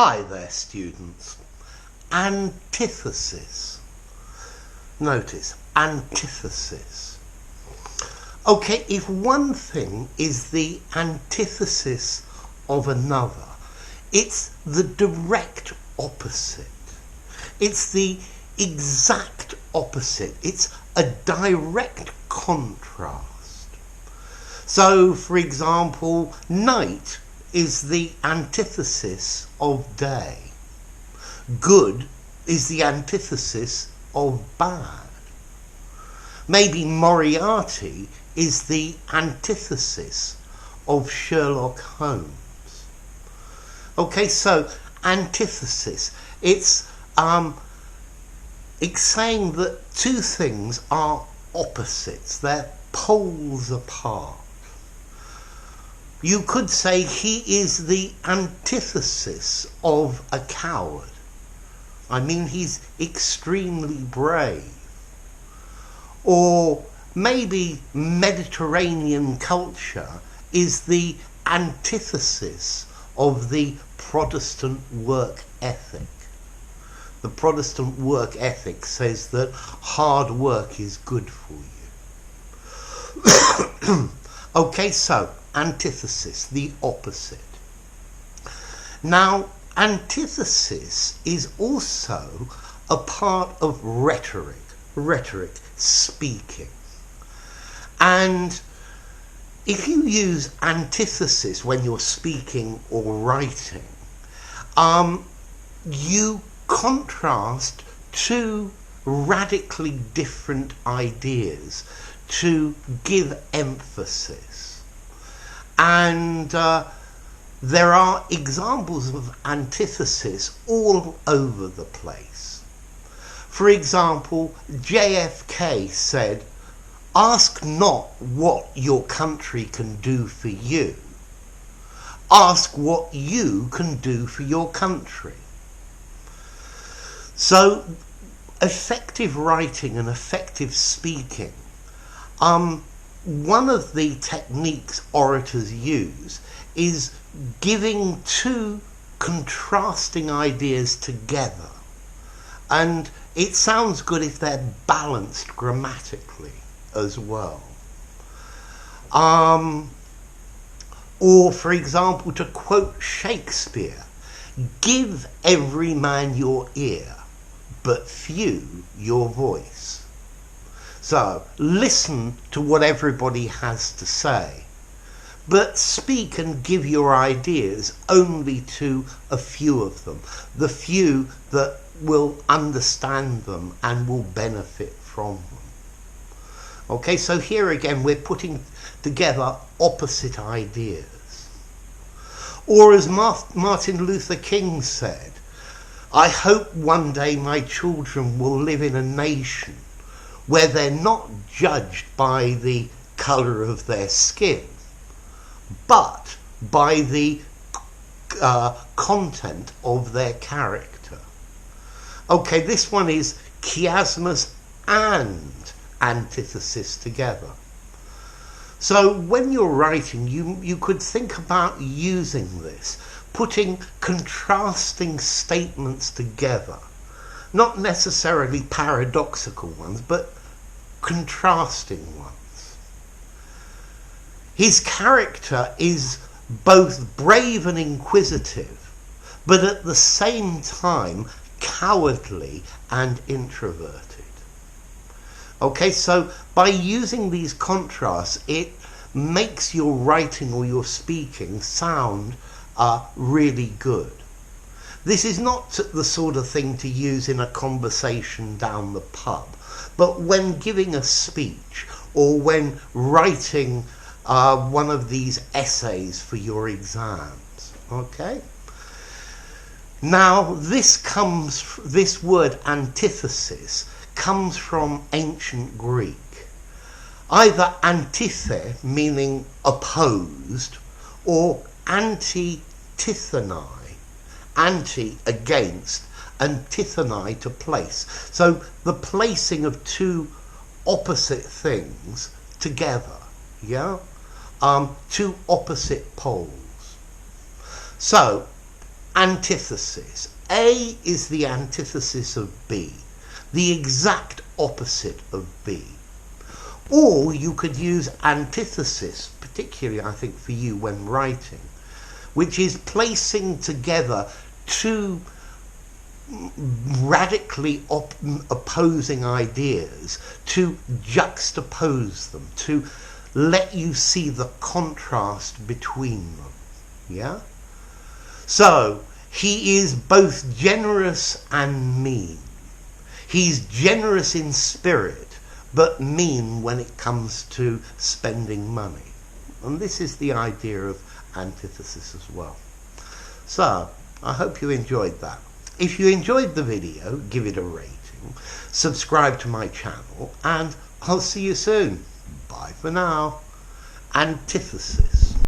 Hi there, students. Antithesis. Notice, antithesis. Okay, if one thing is the antithesis of another, it's the direct opposite. It's the exact opposite. It's a direct contrast. So, for example, night is the antithesis of day. Good is the antithesis of bad. Maybe Moriarty is the antithesis of Sherlock Holmes. Okay, so antithesis, it's saying that two things are opposites, they're poles apart. You could say he is the antithesis of a coward. I mean, he's extremely brave. Or maybe Mediterranean culture is the antithesis of the Protestant work ethic. The Protestant work ethic says that hard work is good for you. Okay, so antithesis, the opposite. Now, antithesis is also a part of rhetoric, speaking. And if you use antithesis when you're speaking or writing, you contrast two radically different ideas to give emphasis. And there are examples of antithesis all over the place. For example, JFK said, "Ask not what your country can do for you. Ask what you can do for your country." So, effective writing and effective speaking, one of the techniques orators use is giving two contrasting ideas together. And it sounds good if they're balanced grammatically as well. Or, for example, to quote Shakespeare, "Give every man your ear, but few your voice." So, listen to what everybody has to say, but speak and give your ideas only to a few of them, the few that will understand them and will benefit from them. Okay, so here again we're putting together opposite ideas. Or as Martin Luther King said, "I hope one day my children will live in a nation where they're not judged by the colour of their skin, but by the content of their character." Okay, this one is chiasmus and antithesis together. So when you're writing, you could think about using this, putting contrasting statements together, not necessarily paradoxical ones, but contrasting ones. His character is both brave and inquisitive, but at the same time cowardly and introverted. Okay, so by using these contrasts, it makes your writing or your speaking sound really good. This is not the sort of thing to use in a conversation down the pub, but when giving a speech or when writing one of these essays for your exams. Okay? Now, this word antithesis comes from ancient Greek. Either antithe, meaning opposed, or antitithonai, anti, against, antithonai, to place. So the placing of two opposite things together, two opposite poles. So Antithesis. A is the antithesis of B, the exact opposite of B. Or you could use antithesis, particularly I think for you when writing, which is placing together two radically opposing ideas to juxtapose them, to let you see the contrast between them. Yeah? So, he is both generous and mean. He's generous in spirit, but mean when it comes to spending money. And this is the idea of antithesis as well. So, I hope you enjoyed that. If you enjoyed the video, give it a rating, subscribe to my channel, and I'll see you soon. Bye for now. Antithesis.